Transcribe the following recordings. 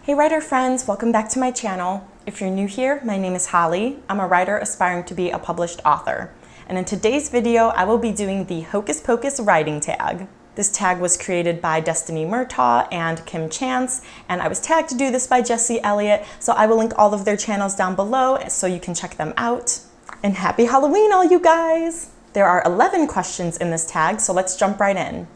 Hey writer friends, welcome back to my channel. If you're new here, my name is Holly. I'm a writer aspiring to be a published author. And in today's video, I will be doing the Hocus Pocus writing tag. This tag was created by Destiny Murtaugh and Kim Chance, and I was tagged to do this by Jesse Elliott, so I will link all of their channels down below so you can check them out. And happy Halloween, all you guys! There are 11 questions in this tag, so let's jump right in.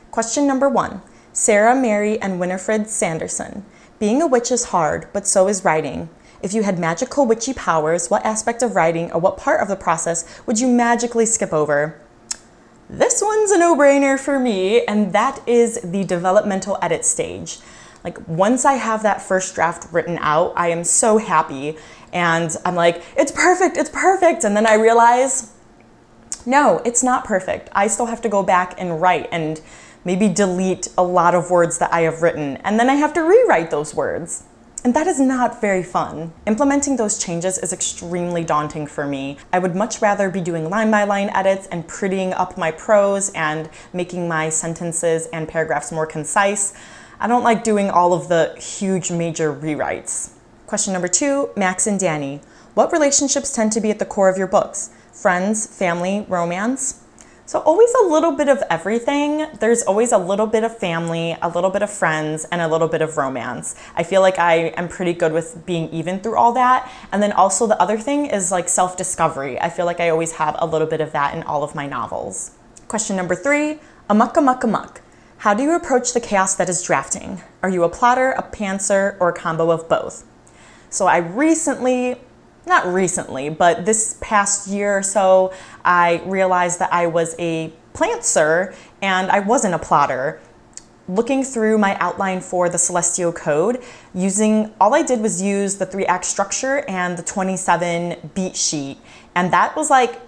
Question number 1. Sarah, Mary, and Winifred Sanderson. Being a witch is hard, but so is writing. If you had magical witchy powers, what aspect of writing or what part of the process would you magically skip over? This one's a no-brainer for me, and that is the developmental edit stage. Like, once I have that first draft written out, I am so happy, and I'm like, it's perfect, and then I realize, no, it's not perfect. I still have to go back and write and maybe delete a lot of words that I have written, and then I have to rewrite those words. And that is not very fun. Implementing those changes is extremely daunting for me. I would much rather be doing line-by-line edits and prettying up my prose and making my sentences and paragraphs more concise. I don't like doing all of the huge major rewrites. Question number 2, Max and Dani. What relationships tend to be at the core of your books? Friends, family, romance? So always a little bit of everything. There's always a little bit of family, a little bit of friends, and a little bit of romance. I feel like I am pretty good with being even through all that. And then also the other thing is like self-discovery. I feel like I always have a little bit of that in all of my novels. Question number 3, Amuck, Amuck, Amuck. How do you approach the chaos that is drafting? Are you a plotter, a pantser, or a combo of both? So I not recently, but this past year or so, I realized that I was a pantser and I wasn't a plotter. Looking through my outline for the Celestial Code, all I did was use the 3-act structure and the 27 beat sheet. And that was like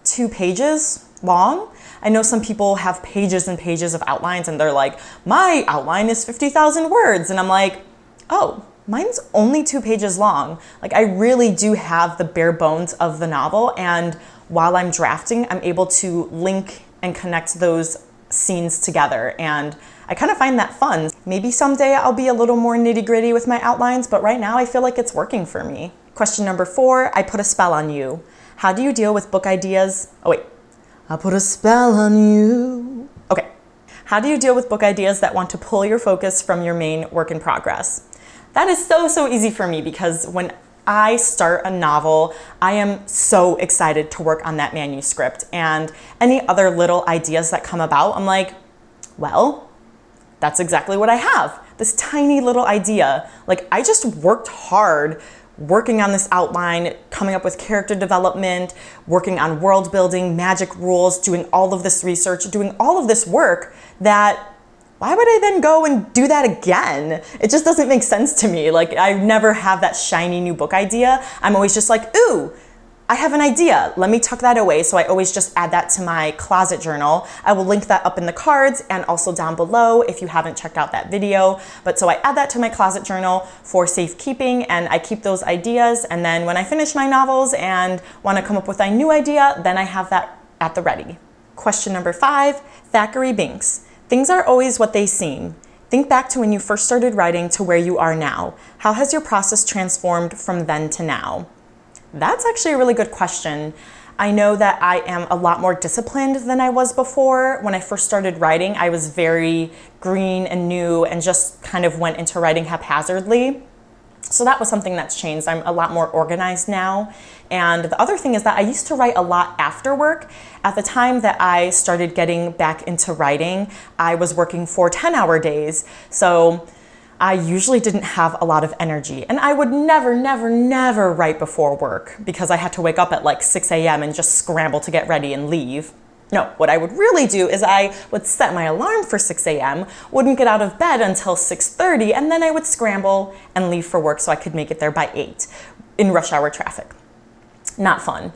2 pages long. I know some people have pages and pages of outlines and they're like, my outline is 50,000 words. And I'm like, oh, mine's only 2 pages long. Like, I really do have the bare bones of the novel, and while I'm drafting, I'm able to link and connect those scenes together, and I kind of find that fun. Maybe someday I'll be a little more nitty-gritty with my outlines, but right now I feel like it's working for me. Question number 4, I put a spell on you. How do you deal with book ideas? Oh wait, I put a spell on you. Okay. How do you deal with book ideas that want to pull your focus from your main work in progress? That is so easy for me, because when I start a novel, I am so excited to work on that manuscript, and any other little ideas that come about, I'm like, well, that's exactly what I have. This tiny little idea. Like, I just worked hard working on this outline, coming up with character development, working on world building, magic rules, doing all of this research, doing all of this work that why would I then go and do that again? It just doesn't make sense to me. Like, I never have that shiny new book idea. I'm always just like, ooh, I have an idea. Let me tuck that away. So I always just add that to my closet journal. I will link that up in the cards and also down below if you haven't checked out that video. But so I add that to my closet journal for safekeeping, and I keep those ideas. And then when I finish my novels and want to come up with a new idea, then I have that at the ready. Question number 5, Thackery Binx. Things are always what they seem. Think back to when you first started writing to where you are now. How has your process transformed from then to now? That's actually a really good question. I know that I am a lot more disciplined than I was before. When I first started writing, I was very green and new and just kind of went into writing haphazardly. So that was something that's changed. I'm a lot more organized now. And the other thing is that I used to write a lot after work. At the time that I started getting back into writing, I was working for 10-hour days. So I usually didn't have a lot of energy. And I would never write before work, because I had to wake up at like 6 a.m. and just scramble to get ready and leave. No, what I would really do is I would set my alarm for 6 a.m., wouldn't get out of bed until 6:30, and then I would scramble and leave for work so I could make it there by 8 in rush hour traffic. Not fun.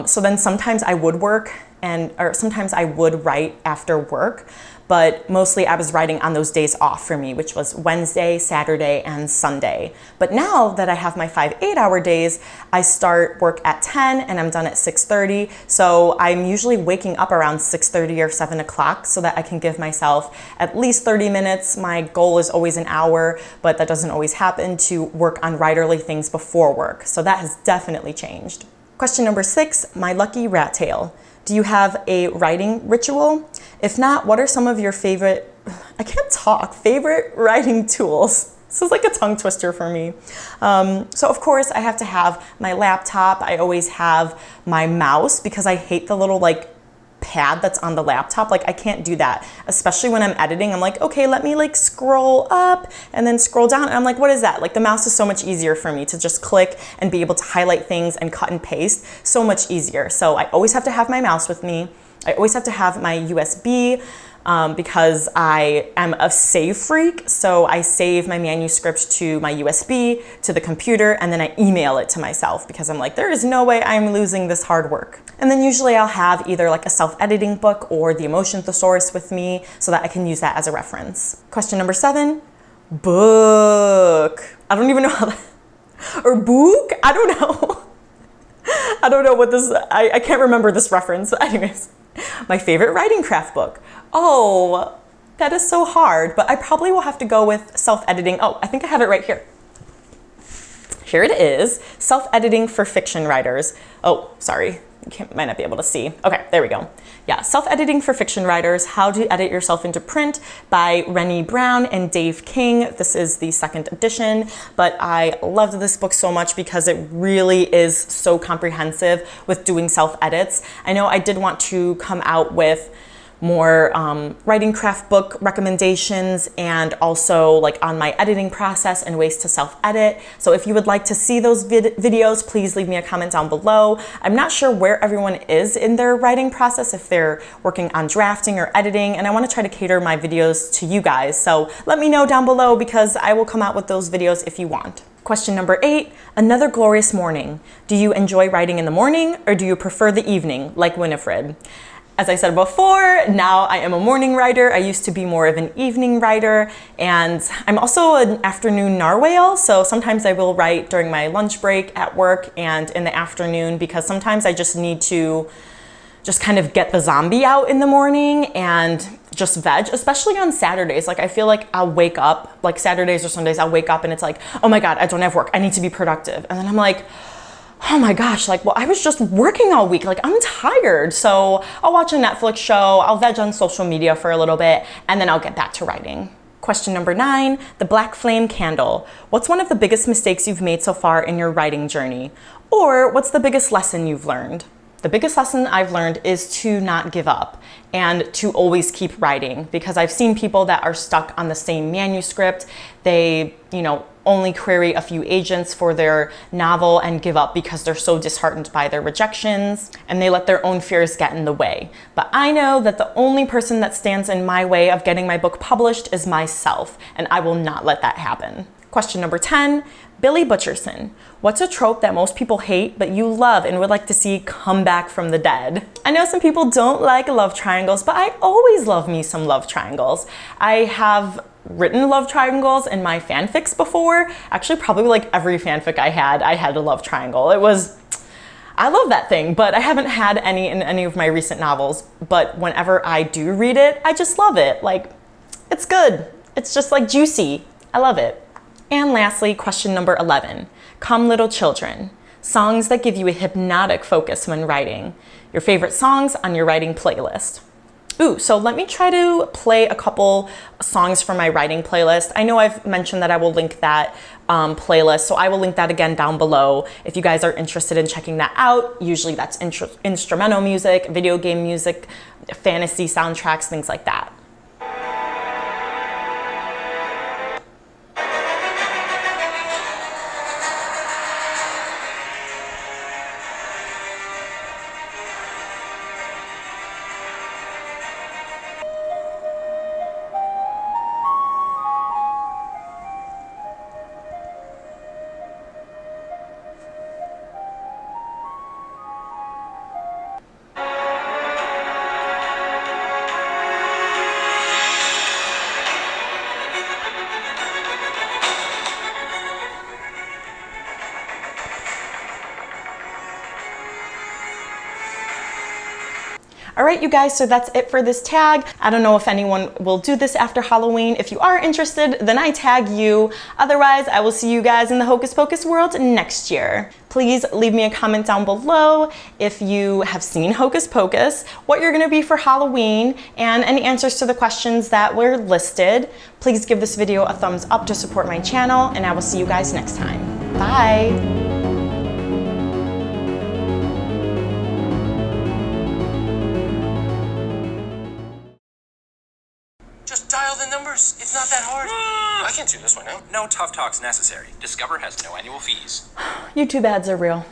So then sometimes I would work or sometimes I would write after work, but mostly I was writing on those days off for me, which was Wednesday, Saturday, and Sunday. But now that I have my 5 8-hour days, I start work at 10 and I'm done at 6:30. So I'm usually waking up around 6:30 or 7 o'clock so that I can give myself at least 30 minutes. My goal is always an hour, but that doesn't always happen, to work on writerly things before work. So that has definitely changed. Question number 6, my lucky rat tail. Do you have a writing ritual? If not, what are some of your favorite writing tools? This is like a tongue twister for me. So of course I have to have my laptop. I always have my mouse because I hate the little like pad that's on the laptop. Like I can't do that, especially when I'm editing. I'm like, okay, let me like scroll up and then scroll down. And I'm like, what is that? Like the mouse is so much easier for me to just click and be able to highlight things and cut and paste. So much easier. So I always have to have my mouse with me. I always have to have my USB because I am a save freak. So I save my manuscript to my USB, to the computer, and then I email it to myself because I'm like, there is no way I'm losing this hard work. And then usually I'll have either like a self-editing book or the Emotion Thesaurus with me so that I can use that as a reference. Question number 7, book. I don't even know how that, or book? I don't know. I don't know what this, I can't remember this reference. Anyways, my favorite writing craft book. Oh, that is so hard, but I probably will have to go with self-editing. Oh, I think I have it right here. Here it is, self-editing for fiction writers. Oh, sorry, you might not be able to see. Okay, there we go. Yeah, self-editing for fiction writers, How to Edit Yourself into Print by Rennie Brown and Dave King. This is the 2nd edition, but I loved this book so much because it really is so comprehensive with doing self-edits. I know I did want to come out with more writing craft book recommendations and also like on my editing process and ways to self-edit. So if you would like to see those videos, please leave me a comment down below. I'm not sure where everyone is in their writing process, if they're working on drafting or editing, and I want to try to cater my videos to you guys. So let me know down below because I will come out with those videos if you want. Question number 8, another glorious morning. Do you enjoy writing in the morning or do you prefer the evening, like Winifred? As I said before, now I am a morning writer. I used to be more of an evening writer, and I'm also an afternoon narwhal, so sometimes I will write during my lunch break at work and in the afternoon because sometimes I just need to just kind of get the zombie out in the morning and just veg, especially on Saturdays. Like I feel like I'll wake up, like Saturdays or Sundays, I'll wake up and it's like, oh my God, I don't have work. I need to be productive. And then I'm like, oh my gosh, like, well, I was just working all week. Like, I'm tired. So I'll watch a Netflix show, I'll veg on social media for a little bit, and then I'll get back to writing. Question number 9, the black flame candle. What's one of the biggest mistakes you've made so far in your writing journey? Or what's the biggest lesson you've learned? The biggest lesson I've learned is to not give up and to always keep writing, because I've seen people that are stuck on the same manuscript. They, only query a few agents for their novel and give up because they're so disheartened by their rejections and they let their own fears get in the way. But I know that the only person that stands in my way of getting my book published is myself, and I will not let that happen. Question number 10, Billy Butcherson. What's a trope that most people hate but you love and would like to see come back from the dead? I know some people don't like love triangles, but I always love me some love triangles. I have written love triangles in my fanfics before. Actually, probably like every fanfic I had a love triangle. I love that thing, but I haven't had any in any of my recent novels. But whenever I do read it, I just love it. Like, it's good. It's just like juicy. I love it. And lastly, question number 11, Come Little Children. Songs that give you a hypnotic focus when writing. Your favorite songs on your writing playlist. Ooh, so let me try to play a couple songs from my writing playlist. I know I've mentioned that I will link that playlist, so I will link that again down below if you guys are interested in checking that out. Usually that's instrumental music, video game music, fantasy soundtracks, things like that. All right, you guys, so that's it for this tag. I don't know if anyone will do this after Halloween. If you are interested, then I tag you. Otherwise, I will see you guys in the Hocus Pocus world next year. Please leave me a comment down below if you have seen Hocus Pocus, what you're gonna be for Halloween, and any answers to the questions that were listed. Please give this video a thumbs up to support my channel, and I will see you guys next time. Bye. Just dial the numbers. It's not that hard. I can't do this one now. No tough talks necessary. Discover has no annual fees. YouTube ads are real.